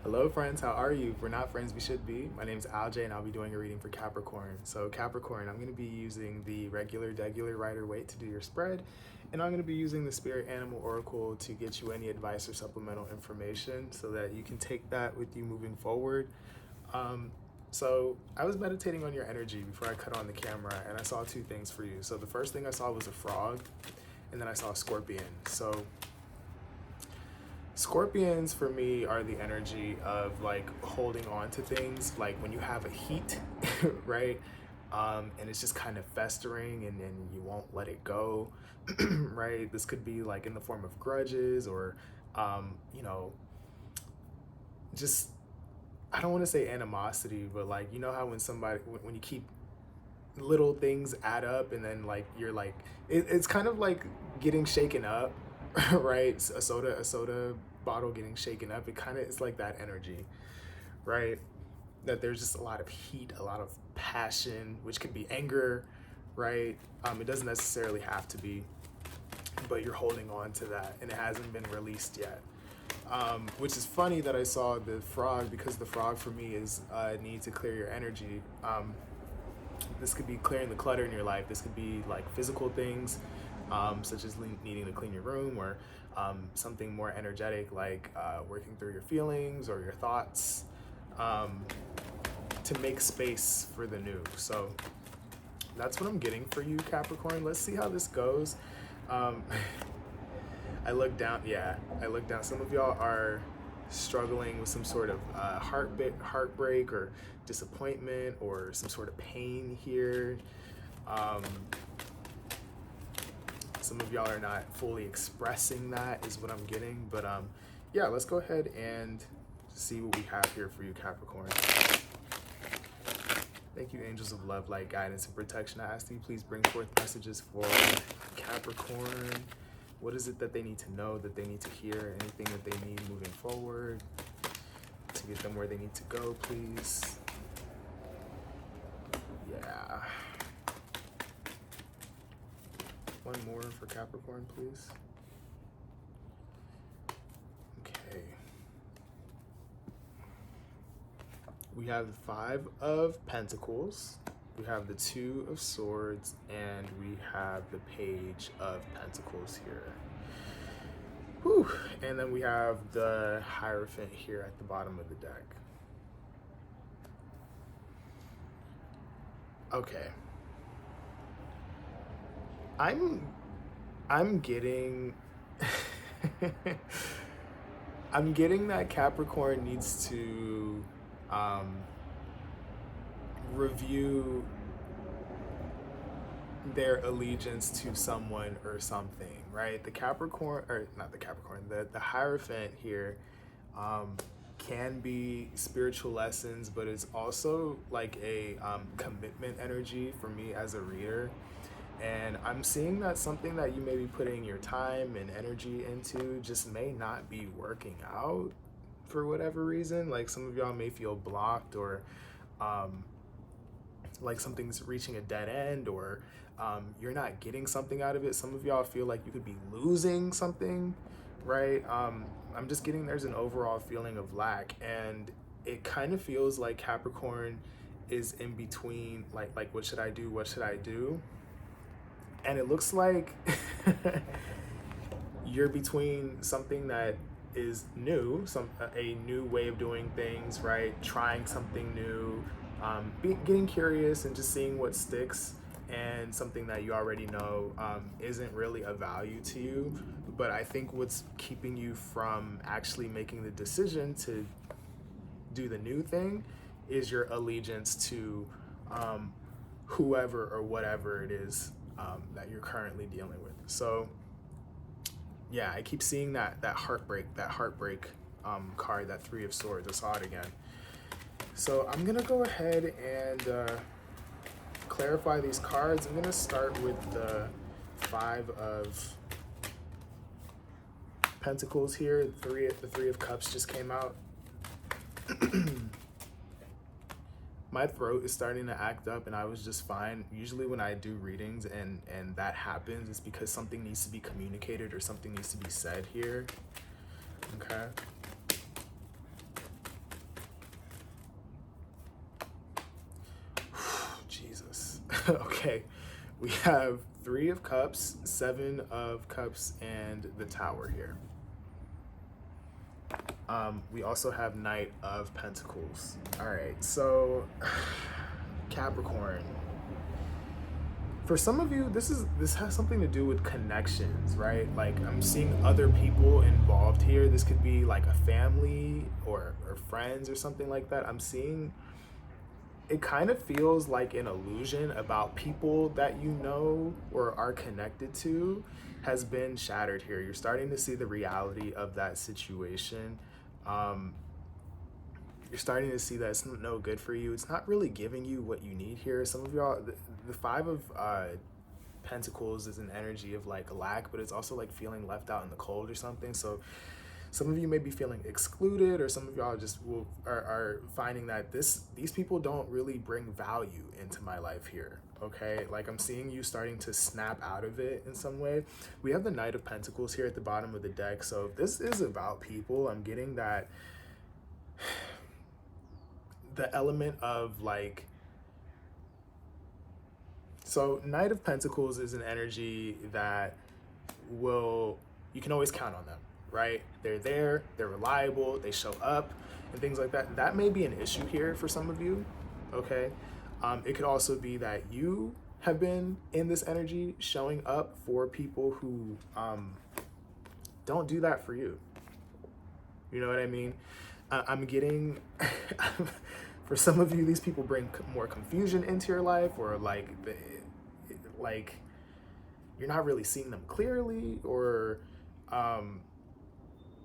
Hello friends, how are you? If we're not friends, we should be. My name is Alj and I'll be doing a reading for Capricorn. So Capricorn, I'm going to be using the regular Rider Waite to do your spread, and I'm going to be using the Spirit Animal Oracle to get you any advice or supplemental information so that you can take that with you moving forward. So I was meditating on your energy before I cut on the camera, and I saw two things for you. So the first thing I saw was a frog, and then I saw a scorpion. So Scorpions for me are the energy of like holding on to things, like when you have a heat, right? And it's just kind of festering and you won't let it go, right? This could be like in the form of grudges or, you know, just, I don't want to say animosity, but like, you know how when somebody, when you keep little things add up and then like you're like, it's kind of like getting shaken up, right? A soda bottle getting shaken up. It kind of is like that energy, right? That there's just a lot of heat, a lot of passion, which could be anger, right? It doesn't necessarily have to be, but you're holding on to that and it hasn't been released yet. Which is funny that I saw the frog, because the frog for me is need to clear your energy. This could be clearing the clutter in your life. This could be like physical things, such as needing to clean your room, or something more energetic like working through your feelings or your thoughts, to make space for the new. So that's what I'm getting for you, Capricorn. Let's see how this goes. I look down. Some of y'all are struggling with some sort of heartbreak or disappointment or some sort of pain here. Some of y'all are not fully expressing that, is what I'm getting. But yeah, let's go ahead and see what we have here for you, Capricorn. Thank you, angels of love, light, guidance, and protection. I ask that you please bring forth messages for Capricorn. What is it that they need to know, that they need to hear, anything that they need moving forward to get them where they need to go, please? Yeah. One more for Capricorn, please. Okay. We have the Five of Pentacles, we have the Two of Swords, and we have the Page of Pentacles here. Whew. And then we have the Hierophant here at the bottom of the deck. Okay. I'm getting I'm getting that Capricorn needs to review their allegiance to someone or something, right? The Capricorn, or not the Capricorn, the Hierophant here can be spiritual lessons, but it's also like a commitment energy for me as a reader. And I'm seeing that something that you may be putting your time and energy into just may not be working out for whatever reason. Like some of y'all may feel blocked, or like something's reaching a dead end, or you're not getting something out of it. Some of y'all feel like you could be losing something, right? I'm just getting there's an overall feeling of lack, and it kind of feels like Capricorn is in between, like what should I do? What should I do? And it looks like you're between something that is new, a new way of doing things, right? Trying something new, getting curious and just seeing what sticks, and something that you already know isn't really of value to you. But I think what's keeping you from actually making the decision to do the new thing is your allegiance to whoever or whatever it is that you're currently dealing with. So yeah, I keep seeing that heartbreak card, that Three of Swords. I saw it again. So I'm gonna go ahead and clarify these cards. I'm gonna start with the Five of Pentacles here. The Three of Cups just came out. My throat is starting to act up, and I was just fine. Usually when I do readings and that happens, it's because something needs to be communicated or something needs to be said here. Okay. Okay, we have Three of Cups, Seven of Cups, and the Tower here. We also have Knight of Pentacles. All right, so Capricorn. For some of you, this has something to do with connections, right? Like I'm seeing other people involved here. This could be like a family or friends or something like that. I'm seeing it kind of feels like an illusion about people that you know or are connected to has been shattered here. You're starting to see the reality of that situation. Um, you're starting to see that it's no good for you. It's not really giving you what you need here. Some of y'all, the Five of Pentacles is an energy of like lack, but it's also like feeling left out in the cold or something. So some of you may be feeling excluded, or some of y'all just are finding that these people don't really bring value into my life here. Okay, like I'm seeing you starting to snap out of it in some way. We have the Knight of Pentacles here at the bottom of the deck. So if this is about people, I'm getting that the element of like, so Knight of Pentacles is an energy that you can always count on them, right? They're there, they're reliable, they show up and things like that. That may be an issue here for some of you, okay? It could also be that you have been in this energy showing up for people who don't do that for you. You know what I mean? I'm getting, for some of you, these people bring more confusion into your life, or like you're not really seeing them clearly, or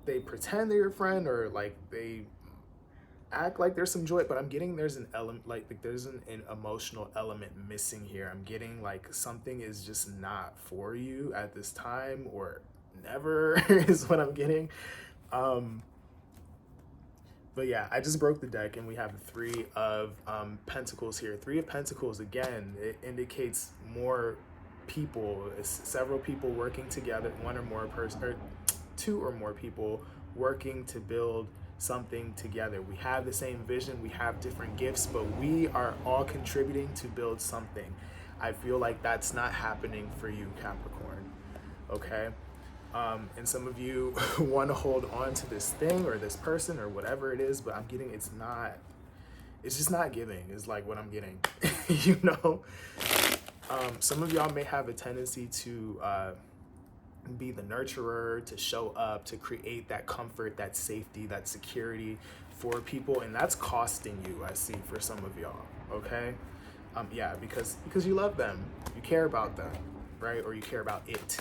they pretend they're your friend, or like they act like there's some joy, but I'm getting there's an element, like there's an emotional element missing here. I'm getting like something is just not for you at this time, or never is what I'm getting. But yeah, I just broke the deck and we have the Three of Pentacles here. Three of Pentacles, again, it indicates more people, several people working together, one or more person, or two or more people working to build something together. We have the same vision, we have different gifts, but we are all contributing to build something. I feel like that's not happening for you, Capricorn, okay? And some of you want to hold on to this thing or this person or whatever it is, but I'm getting it's just not giving, is like what I'm getting. You know, some of y'all may have a tendency to be the nurturer, to show up, to create that comfort, that safety, that security for people, and that's costing you, I see, for some of y'all, okay? Yeah, because you love them, you care about them, right? Or you care about it.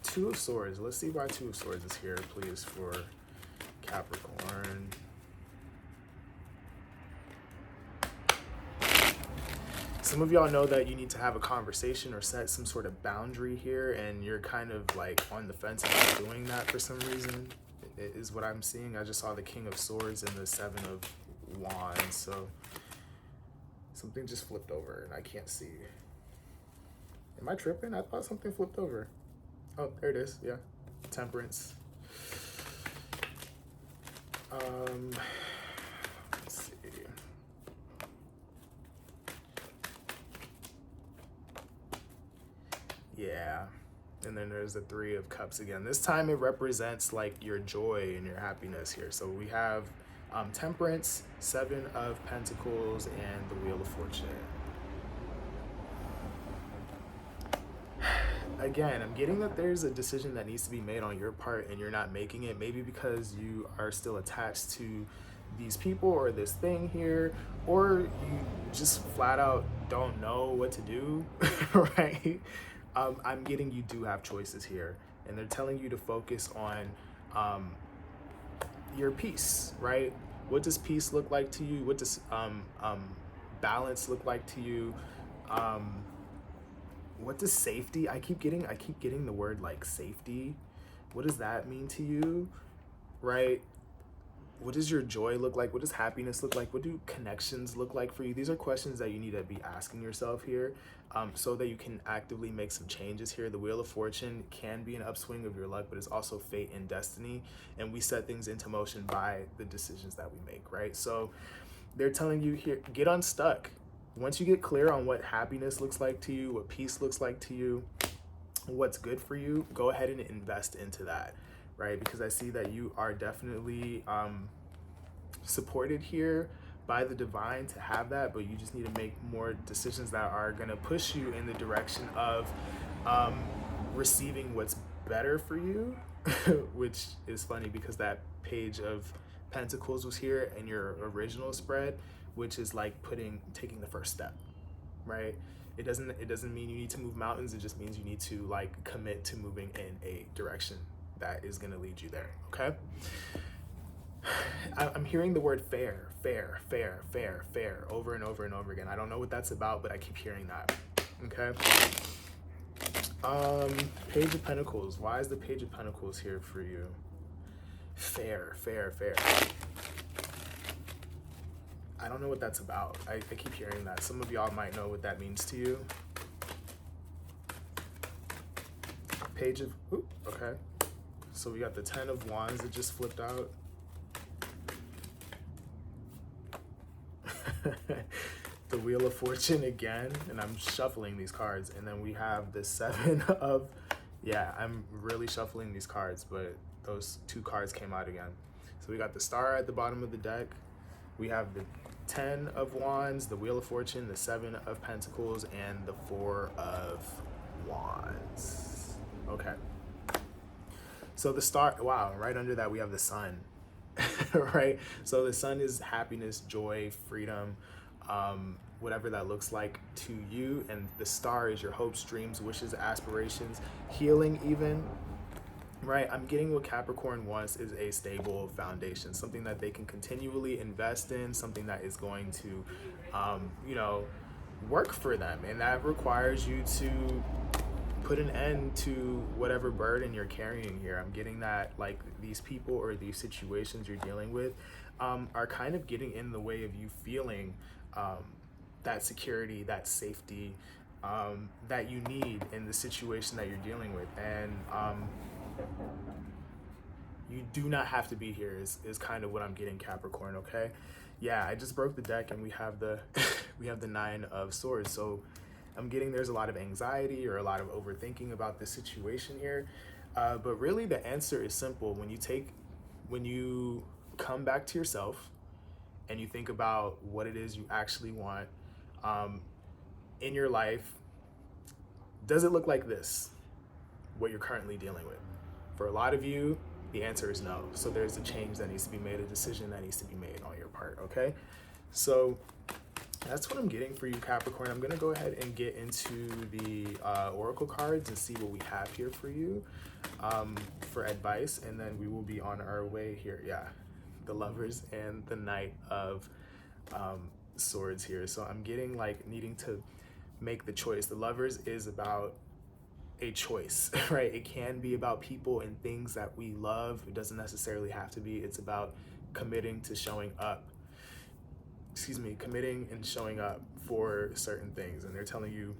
Two of Swords. Let's see why Two of Swords is here, please, for Capricorn. Some of y'all know that you need to have a conversation or set some sort of boundary here, and you're kind of like on the fence about doing that for some reason, is what I'm seeing. I just saw the King of Swords and the Seven of Wands, so something just flipped over and I can't see. Am I tripping? I thought something flipped over. Oh, there it is. Yeah. Temperance. Let's see. Yeah. And then there's the Three of Cups again. This time it represents like your joy and your happiness here. So we have Temperance, Seven of Pentacles, and the Wheel of Fortune. Again, I'm getting that there's a decision that needs to be made on your part and you're not making it, maybe because you are still attached to these people or this thing here, or you just flat out don't know what to do, right? I'm getting you do have choices here, and they're telling you to focus on your peace, right? What does peace look like to you? What does balance look like to you? What does safety? I keep getting the word like safety. What does that mean to you, right? What does your joy look like? What does happiness look like? What do connections look like for you? These are questions that you need to be asking yourself here, so that you can actively make some changes here. The Wheel of Fortune can be an upswing of your luck, but it's also fate and destiny, and we set things into motion by the decisions that we make, right? So they're telling you here, get unstuck. Once you get clear on what happiness looks like to you, what peace looks like to you, what's good for you, go ahead and invest into that, right? Because I see that you are definitely supported here by the divine to have that, but you just need to make more decisions that are going to push you in the direction of receiving what's better for you, which is funny because that page of Pentacles was here in your original spread, which is like taking the first step, right? It doesn't mean you need to move mountains. It just means you need to like commit to moving in a direction that is going to lead you there. Okay. I'm hearing the word fair over and over and over again. I don't know what that's about, but I keep hearing that. Okay. Page of Pentacles. Why is the Page of Pentacles here for you? Fair. I don't know what that's about. I keep hearing that. Some of y'all might know what that means to you. Page of, okay. So we got the 10 of Wands that just flipped out. The Wheel of Fortune again, and I'm shuffling these cards. And then we have the 7 of, yeah, I'm really shuffling these cards, but those 2 cards came out again. So we got the Star at the bottom of the deck. We have the 10 of Wands, the Wheel of Fortune, the 7 of Pentacles, and the 4 of Wands. Okay. So the Star, wow, right under that we have the Sun, right? So the Sun is happiness, joy, freedom, whatever that looks like to you. And the Star is your hopes, dreams, wishes, aspirations, healing even. Right, I'm getting what Capricorn wants is a stable foundation, something that they can continually invest in, something that is going to, work for them. And that requires you to put an end to whatever burden you're carrying here. I'm getting that like these people or these situations you're dealing with are kind of getting in the way of you feeling that security, that safety that you need in the situation that you're dealing with. And you do not have to be here is kind of what I'm getting, Capricorn. Okay, yeah, I just broke the deck and we have the we have the 9 of Swords. So I'm getting there's a lot of anxiety or a lot of overthinking about this situation here, but really the answer is simple. When you come back to yourself and you think about what it is you actually want in your life, does it look like this, what you're currently dealing with? For a lot of you, the answer is no. So there's a change that needs to be made, a decision that needs to be made on your part, okay? So that's what I'm getting for you, Capricorn. I'm gonna go ahead and get into the Oracle cards and see what we have here for you for advice, and then we will be on our way here. Yeah, the Lovers and the Knight of Swords here. So I'm getting like needing to make the choice. The Lovers is about a choice, right? It can be about people and things that we love. It doesn't necessarily have to be. It's about committing to showing up. Committing and showing up for certain things. And they're telling you,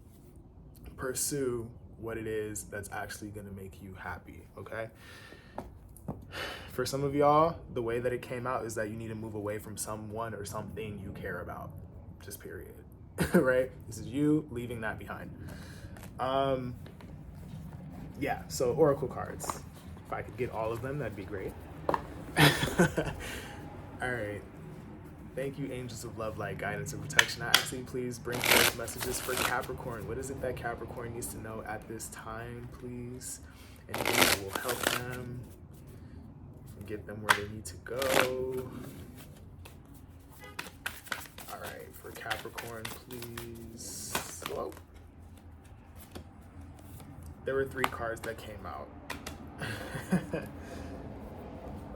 pursue what it is that's actually gonna make you happy, okay? For some of y'all, the way that it came out is that you need to move away from someone or something you care about, just period, right? This is you leaving that behind. Yeah, so Oracle cards. If I could get all of them, that'd be great. All right. Thank you, angels of love, light, guidance, and protection. I ask you please bring forth messages for Capricorn. What is it that Capricorn needs to know at this time, please? Anything that will help them and get them where they need to go. All right, for Capricorn, please. Whoa. There were 3 cards that came out.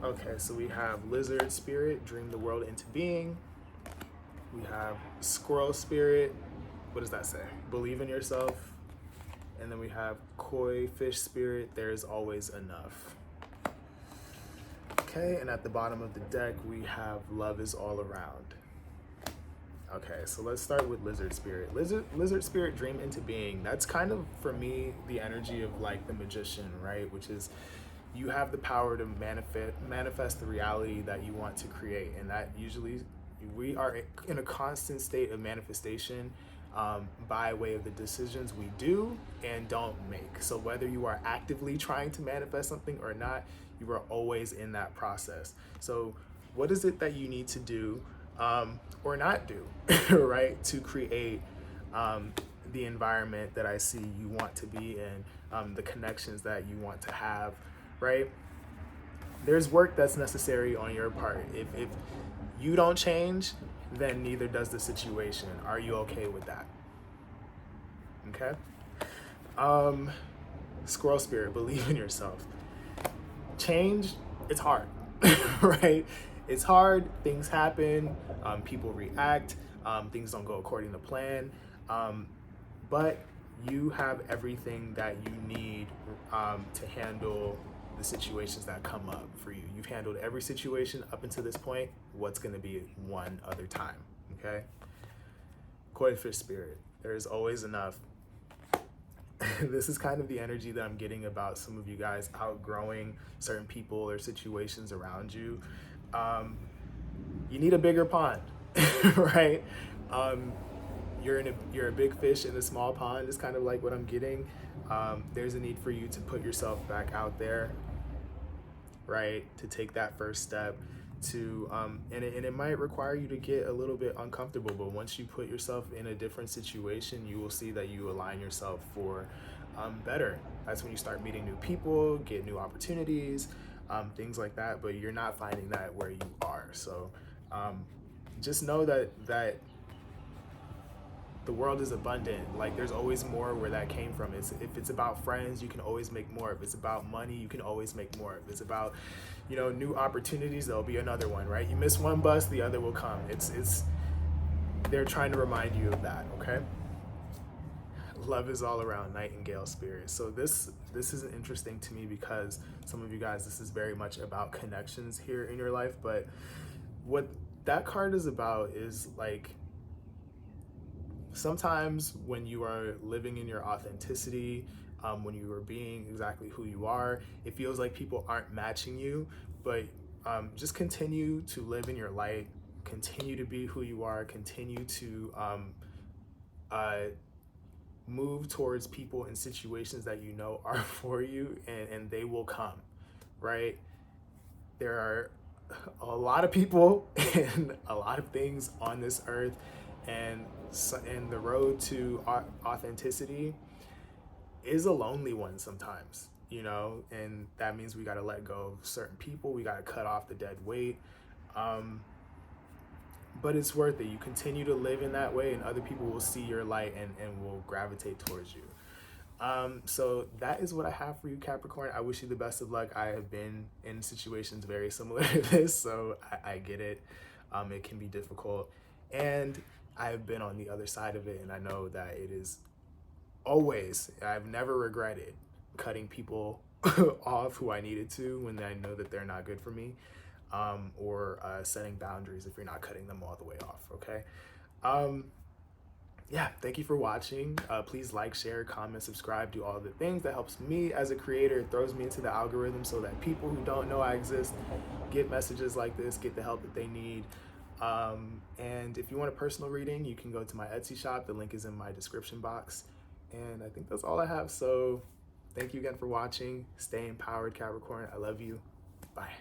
Okay, so we have Lizard Spirit, dream the world into being. We have Squirrel Spirit, what does that say? Believe in yourself. And then we have Koi Fish Spirit, there's always enough. Okay, and at the bottom of the deck, we have Love is all around. Okay, so let's start with Lizard Spirit. Lizard Spirit, dream into being. That's kind of, for me, the energy of like the magician, right? Which is, you have the power to manifest the reality that you want to create. And that usually, We are in a constant state of manifestation by way of the decisions we do and don't make. So whether you are actively trying to manifest something or not, you are always in that process. So what is it that you need to do or not do, right, to create the environment that I see you want to be in, the connections that you want to have, right? There's work that's necessary on your part. If you don't change, then neither does the situation. Are you okay with that? Okay. Squirrel spirit, believe in yourself. Change, it's hard, right? It's hard. Things happen. People react. Things don't go according to plan. But you have everything that you need to handle the situations that come up for you. You've handled every situation up until this point. What's going to be one other time? Okay. Koi fish spirit. There is always enough. This is kind of the energy that I'm getting about some of you guys outgrowing certain people or situations around you. You need a bigger pond, right? You're a big fish in a small pond is kind of like what I'm getting. There's a need for you to put yourself back out there, right? To take that first step to, and it might require you to get a little bit uncomfortable, but once you put yourself in a different situation, you will see that you align yourself for better. That's when you start meeting new people, get new opportunities, things like that, but you're not finding that where you are. So just know that the world is abundant. Like there's always more where that came from. If it's about friends, you can always make more. If it's about money, you can always make more. If it's about, new opportunities, there'll be another one, right? You miss one bus, the other will come. They're trying to remind you of that, okay? Love is all around, nightingale spirit. So this is interesting to me because some of you guys, this is very much about connections here in your life, but what that card is about is like, sometimes when you are living in your authenticity, when you are being exactly who you are, it feels like people aren't matching you, but just continue to live in your light, continue to be who you are, continue to move towards people and situations that you know are for you, and they will come, right? There are a lot of people and a lot of things on this earth, and the road to authenticity is a lonely one sometimes, and that means we got to let go of certain people. We got to cut off the dead weight. But it's worth it. You continue to live in that way, and other people will see your light and will gravitate towards you. So that is what I have for you, Capricorn. I wish you the best of luck. I have been in situations very similar to this, so I get it. It can be difficult, and I've been on the other side of it, and I know that it is I've never regretted cutting people off who I needed to when I know that they're not good for me, or setting boundaries if you're not cutting them all the way off, okay? Yeah, thank you for watching. Please like, share, comment, subscribe, do all the things. That helps me as a creator. It throws me into the algorithm so that people who don't know I exist get messages like this, get the help that they need. And if you want a personal reading, you can go to my Etsy shop. The link is in my description box. And I think that's all I have. So thank you again for watching. Stay empowered, Capricorn. I love you. Bye.